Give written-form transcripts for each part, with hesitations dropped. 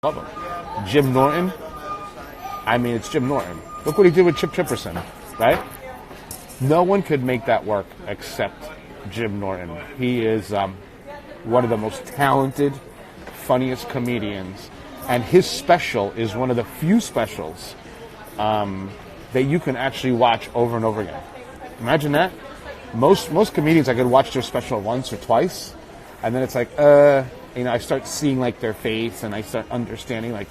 Love him. Jim Norton. I mean, it's Jim Norton. Look what he did with Tefftchipperson, right? No one could make that work except Jim Norton. He is one of the most talented, funniest comedians. And his special is one of the few specials that you can actually watch over and over again. Imagine that. Most comedians, I could watch their special once or twice, and then it's like, I start seeing like their face, and I start understanding like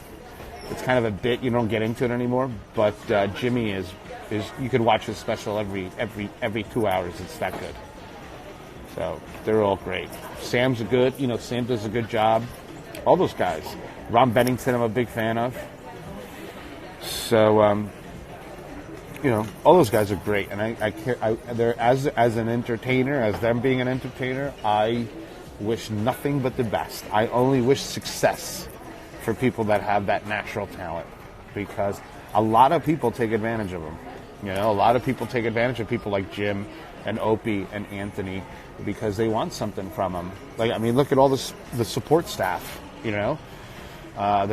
it's kind of a bit. You don't get into it anymore. But Jimmy is you could watch his special every 2 hours. It's that good. So they're all great. Sam's Sam does a good job. All those guys. Ron Bennington, I'm a big fan of. So all those guys are great, and they're as an entertainer, as them being an entertainer, I wish nothing but the best. I only wish success for people that have that natural talent, because a lot of people take advantage of them. A lot of people take advantage of people like Jim and Opie and Anthony because they want something from them. Look at all the support staff. The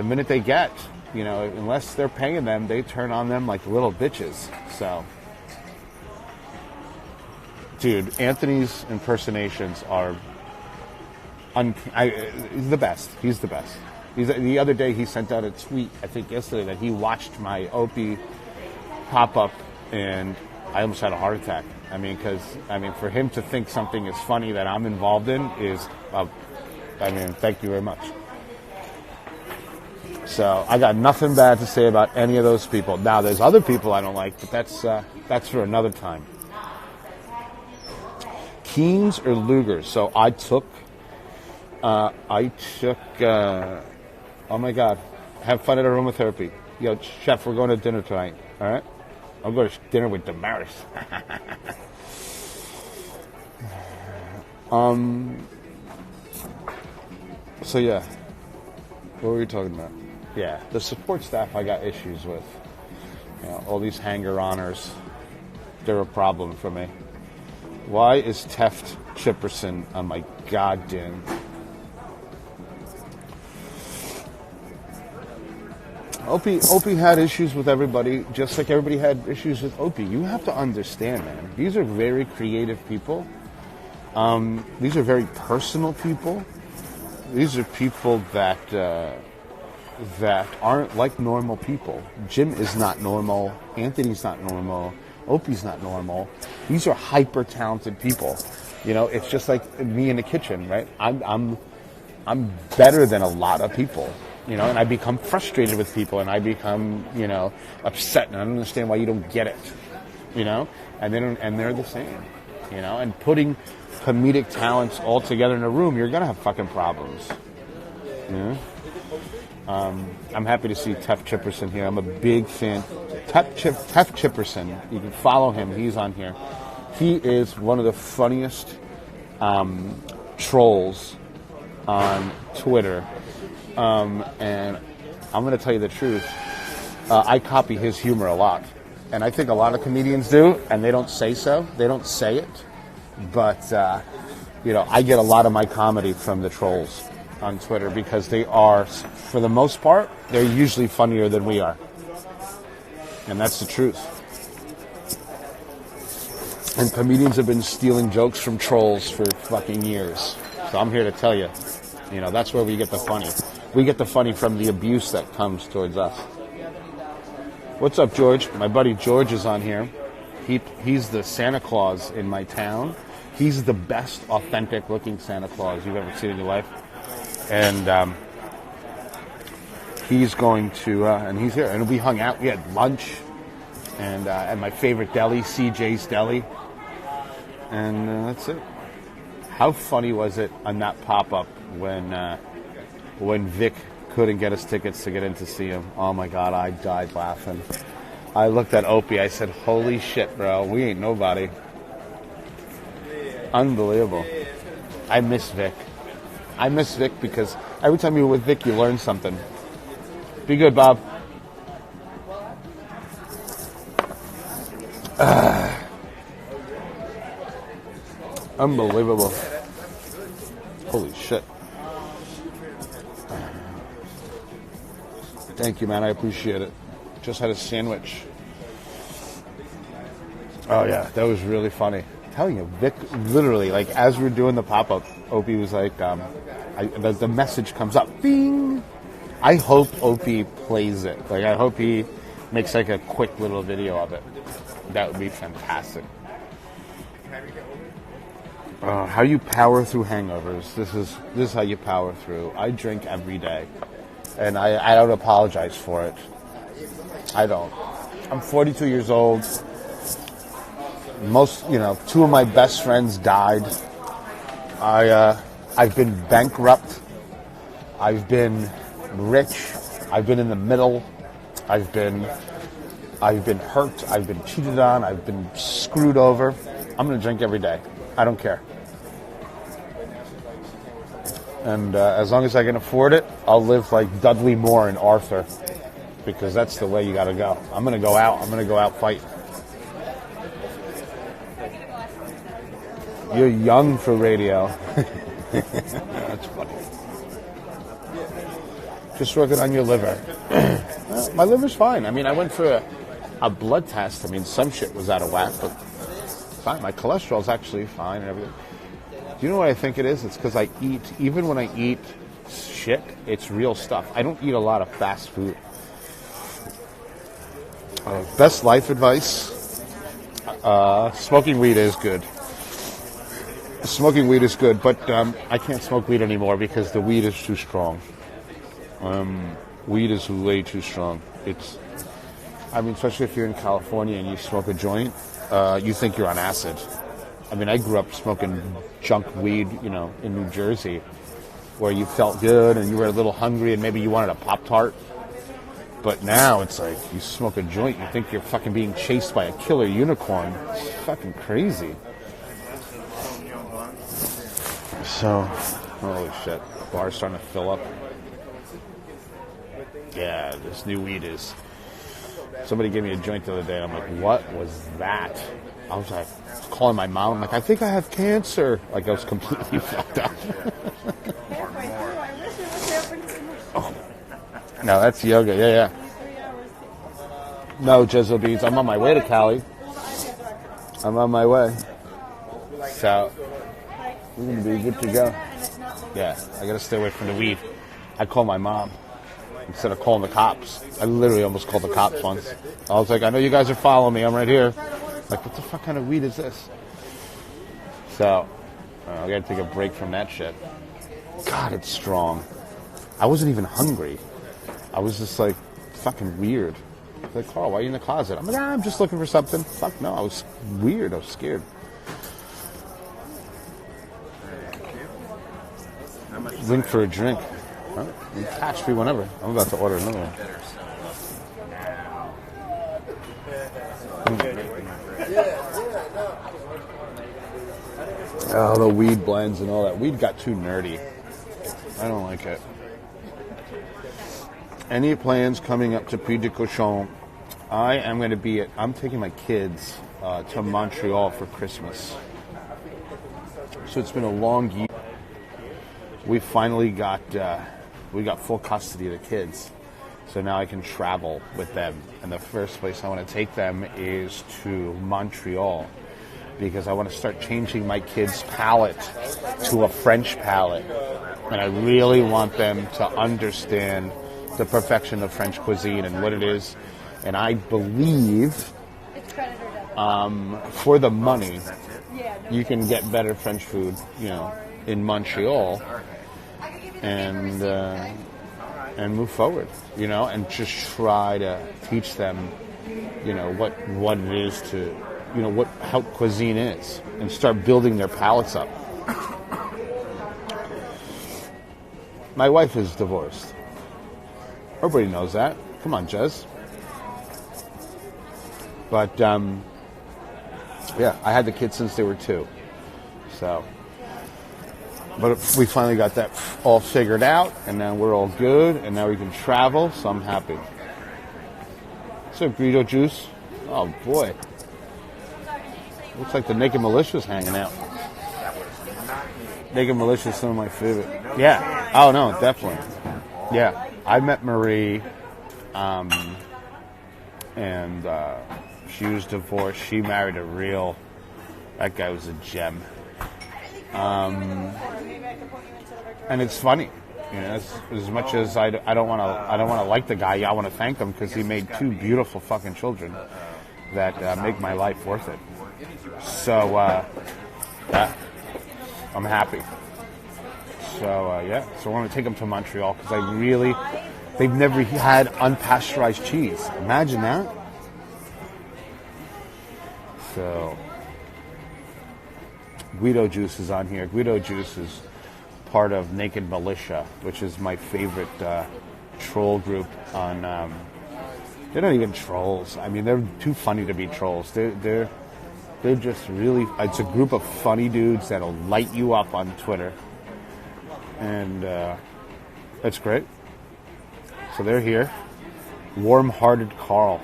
minute they get, unless they're paying them, they turn on them like little bitches. So, dude, Anthony's impersonations are he's the best. He's the best. The other day he sent out a tweet, I think yesterday, that he watched my Opie pop up, and I almost had a heart attack. For him to think something is funny that I'm involved in is, thank you very much. So I got nothing bad to say about any of those people. Now there's other people I don't like, but that's for another time. Keens or Lugers? So I took. Oh my God! Have fun at aromatherapy. Yo, chef, we're going to dinner tonight. All right, I'm going to dinner with Damaris. So yeah, what were we talking about? Yeah, the support staff I got issues with. All these hanger-oners, they're a problem for me. Why is Tefftchipperson on my goddamn... Opie had issues with everybody, just like everybody had issues with Opie. You have to understand, man. These are very creative people. These are very personal people. These are people that aren't like normal people. Jim is not normal. Anthony's not normal. Opie's not normal. These are hyper talented people. It's just like me in the kitchen, right? I'm better than a lot of people. And I become frustrated with people, and I become, upset, and I don't understand why you don't get it, and they're the same, and putting comedic talents all together in a room, you're gonna have fucking problems. I'm happy to see Tefftchipperson here. I'm a big fan. Tefftchipperson, you can follow him. He's on here. He is one of the funniest trolls on Twitter. And I'm going to tell you the truth. I copy his humor a lot. And I think a lot of comedians do, and they don't say so. They don't say it. But, I get a lot of my comedy from the trolls on Twitter because they are, for the most part, they're usually funnier than we are. And that's the truth. And comedians have been stealing jokes from trolls for fucking years. So I'm here to tell you, that's where we get the funny. We get the funny from the abuse that comes towards us. What's up, George? My buddy George is on here. He's the Santa Claus in my town. He's the best authentic-looking Santa Claus you've ever seen in your life. And he's going to, and he's here. And we hung out. We had lunch. And at my favorite deli, CJ's Deli. And that's it. How funny was it on that pop-up when Vic couldn't get us tickets to get in to see him? Oh my God, I died laughing. I looked at Opie, I said, holy shit, bro, we ain't nobody. Unbelievable. I miss Vic. I miss Vic because every time you're with Vic, you learn something. Be good, Bob. Unbelievable. Holy shit. Thank you, man. I appreciate it. Just had a sandwich. Oh, yeah. That was really funny. I'm telling you, Vic, literally, like, as we were doing the pop-up, Opie was like, the message comes up. Bing! I hope Opie plays it. Like, I hope he makes, like, a quick little video of it. That would be fantastic. How you power through hangovers. This is how you power through. I drink every day. And I don't apologize for it. I don't. I'm 42 years old. Two of my best friends died. I've been bankrupt. I've been rich. I've been in the middle. I've been hurt. I've been cheated on. I've been screwed over. I'm going to drink every day. I don't care. And as long as I can afford it, I'll live like Dudley Moore and Arthur, because that's the way you got to go. I'm going to go out. I'm going to go out fight. You're young for radio. That's funny. Just working on your liver. My liver's fine. I mean, I went for a blood test. I mean, some shit was out of whack, but fine. My cholesterol's actually fine and everything. Do you know what I think it is? It's because I eat, even when I eat shit, it's real stuff. I don't eat a lot of fast food. Best life advice, smoking weed is good. Smoking weed is good, but I can't smoke weed anymore because the weed is too strong. Weed is way too strong. Especially if you're in California and you smoke a joint, you think you're on acid. I mean, I grew up smoking junk weed, in New Jersey, where you felt good and you were a little hungry and maybe you wanted a Pop-Tart. But now it's like you smoke a joint, you think you're fucking being chased by a killer unicorn. It's fucking crazy. So, holy shit. The bar's starting to fill up. Yeah, this new weed is. Somebody gave me a joint the other day and I'm like, what was that? I was calling my mom. I'm like, I think I have cancer. Like, I was completely fucked up. Oh. No, that's yoga. Yeah. No, Jizzle Beans. I'm on my way to Cali. I'm on my way. So, we're going to be good to go. Yeah, I got to stay away from the weed. I call my mom instead of calling the cops. I literally almost called the cops once. I was like, I know you guys are following me. I'm right here. Like, what the fuck kind of weed is this? So, I gotta take a break from that shit. God, it's strong. I wasn't even hungry. I was just like, fucking weird. Like, Carl, why are you in the closet? I'm like, I'm just looking for something. Fuck no, I was weird. I was scared. Link for a drink. Huh? Catch me whenever. I'm about to order another one. Oh, the weed blends and all that. Weed got too nerdy. I don't like it. Any plans coming up to Puy de Cochon? I am going to be I'm taking my kids to Montreal for Christmas. So it's been a long year. We finally got full custody of the kids. So now I can travel with them. And the first place I want to take them is to Montreal, because I want to start changing my kids' palate to a French palate. And I really want them to understand the perfection of French cuisine and what it is. And I believe for the money, you can get better French food, in Montreal and move forward, and just try to teach them, what it is to, how cuisine is, and start building their palates up. My wife is divorced. Everybody knows that. Come on, Jez. But, I had the kids since they were 2. So, but we finally got that all figured out, and now we're all good, and now we can travel, so I'm happy. What's up, Gweedo Juice? Oh, boy. Looks like the Naked Militia's hanging out. Naked Militia is some of my favorite. Yeah. Oh, no, definitely. Yeah. I met Marie And she was divorced. She married that guy was a gem. And it's funny, as much as I don't want to like the guy, I want to thank him because he made 2 beautiful fucking children that make my life worth it. So, yeah, I'm happy. So, so I want to take them to Montreal because they've never had unpasteurized cheese. Imagine that. So, Gweedo Juice is on here. Gweedo Juice is part of Naked Militia, which is my favorite troll group on... they're not even trolls. I mean, they're too funny to be trolls. They're just really... It's a group of funny dudes that'll light you up on Twitter. And that's great. So they're here. Warm-hearted Carl.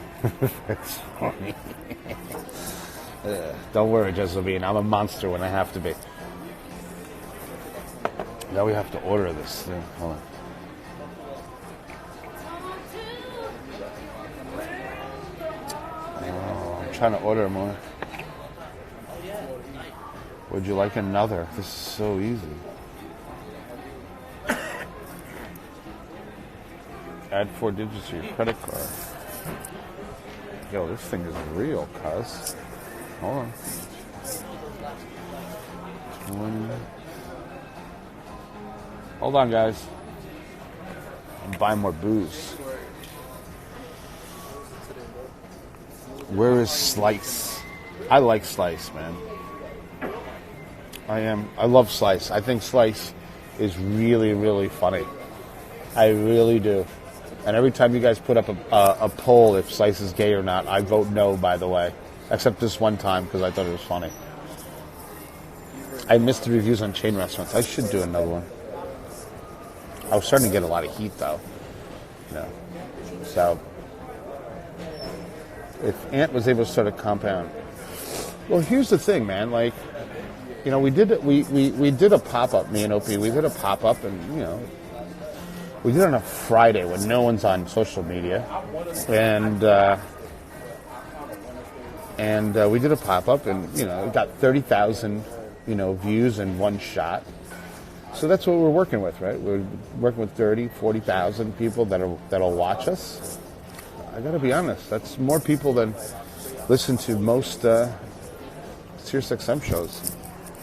That's funny. Don't worry, Josephine. I'm a monster when I have to be. Now we have to order this thing. Hold on. Oh, I'm trying to order more. Would you like another? This is so easy. Add 4 digits to your credit card. Yo, this thing is real, cuz. Hold on. 20. Hold on, guys. I'm buying more booze. Where is Slice? I like Slice, man. I love Slice. I think Slice is really, really funny. I really do. And every time you guys put up a poll if Slice is gay or not, I vote no, by the way. Except this one time because I thought it was funny. I missed the reviews on chain restaurants. I should do another one. I was starting to get a lot of heat, though. So, if Ant was able to start a compound... Well, here's the thing, man. Like, we did a pop-up, me and Opie. We did a pop-up, and, we did it on a Friday when no one's on social media. And we did a pop-up, and, it got 30,000, views in one shot. So that's what we're working with, right? We're working with 30, 40,000 people that'll watch us. I got to be honest, that's more people than listen to most SiriusXM shows.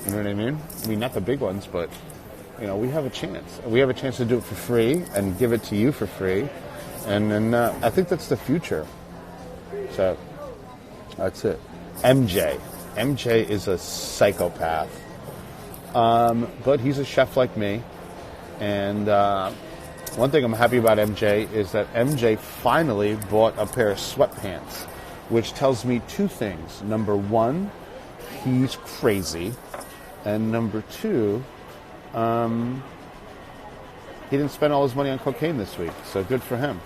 You know what I mean? I mean, not the big ones, but, we have a chance. We have a chance to do it for free and give it to you for free. And then I think that's the future. So that's it. MJ. MJ is a psychopath. But he's a chef like me. And one thing I'm happy about MJ is that MJ finally bought a pair of sweatpants, which tells me 2 things. Number 1, he's crazy. And number 2, he didn't spend all his money on cocaine this week, so good for him.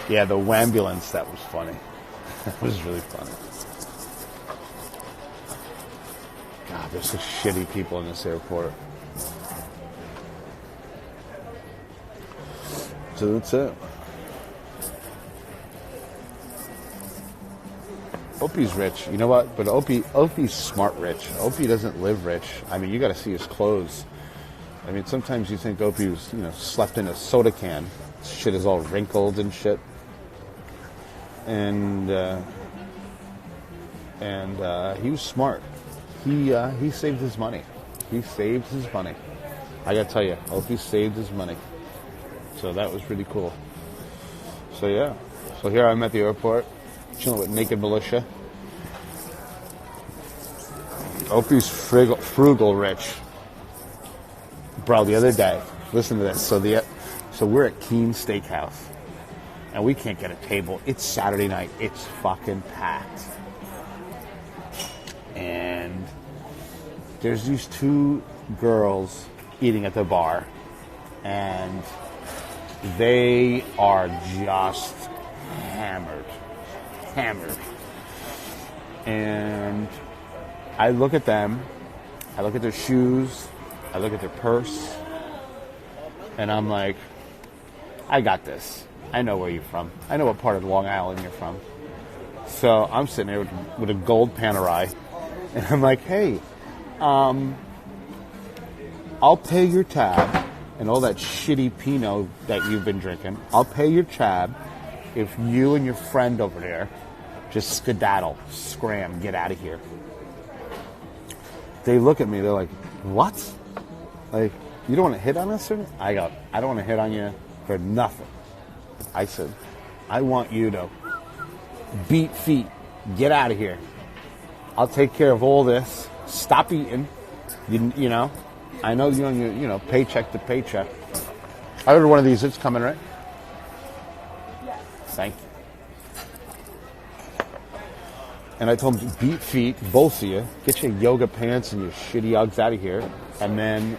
Yeah, the wambulance, that was funny. That was really funny. God, there's such shitty people in this airport. So that's it. Opie's rich. You know what? But Opie's smart rich. Opie doesn't live rich. I mean, you got to see his clothes. I mean, sometimes you think Opie was, slept in a soda can. Shit is all wrinkled and shit. And he was smart. He saved his money. He saved his money. I gotta tell you, Opie saved his money. So that was pretty cool. So yeah. So here I'm at the airport, chilling with Naked Militia. Opie's frugal rich. Bro, the other day, listen to this. So we're at Keen Steakhouse, and we can't get a table. It's Saturday night. It's fucking packed. And there's these 2 girls eating at the bar, and they are just hammered. And I look at them, I look at their shoes, I look at their purse, and I'm like, I got this. I know where you're from. I know what part of Long Island you're from. So I'm sitting there with a gold Panerai, and I'm like, hey, I'll pay your tab and all that shitty Pinot that you've been drinking. I'll pay your tab if you and your friend over there just skedaddle, scram, get out of here. They look at me, they're like, what? Like, you don't want to hit on us, sir? I go, I don't want to hit on you for nothing. I said, I want you to beat feet, get out of here. I'll take care of all this. Stop eating. You know, I know you're on your, paycheck to paycheck. I ordered one of these. It's coming, right? Yes. Thank you. And I told him, beat feet, both of you. Get your yoga pants and your shitty Uggs out of here. And then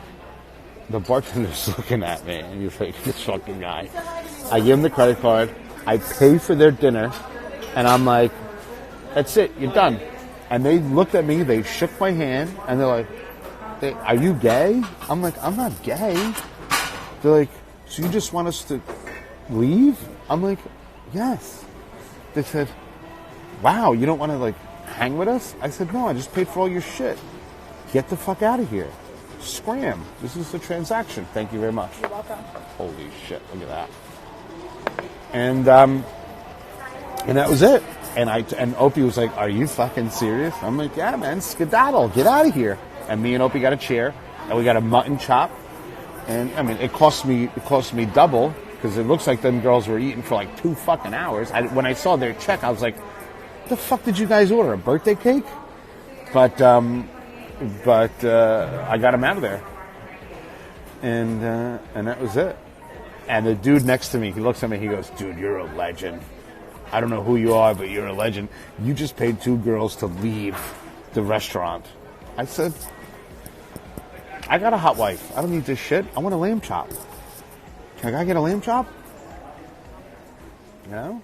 the bartender's looking at me, and he's like, this fucking guy. I give him the credit card. I pay for their dinner. And I'm like, that's it. You're done. And they looked at me. They shook my hand. And they're like, hey, are you gay? I'm like, I'm not gay. They're like, so you just want us to leave? I'm like, yes. They said, wow, you don't want to, hang with us? I said, no, I just paid for all your shit. Get the fuck out of here. Scram. This is the transaction. Thank you very much. You're welcome. Holy shit, look at that. And that was it. And Opie was like, are you fucking serious? I'm like, yeah, man, skedaddle. Get out of here. And me and Opie got a chair, and we got a mutton chop. And, I mean, it cost me double, because it looks like them girls were eating for 2 fucking hours. When I saw their check, I was like, the fuck did you guys order? A birthday cake? But I got him out of there. And that was it. And the dude next to me, he looks at me, he goes, dude, you're a legend. I don't know who you are, but you're a legend. You just paid 2 girls to leave the restaurant. I said, I got a hot wife. I don't need this shit. I want a lamb chop. Can I get a lamb chop? You know?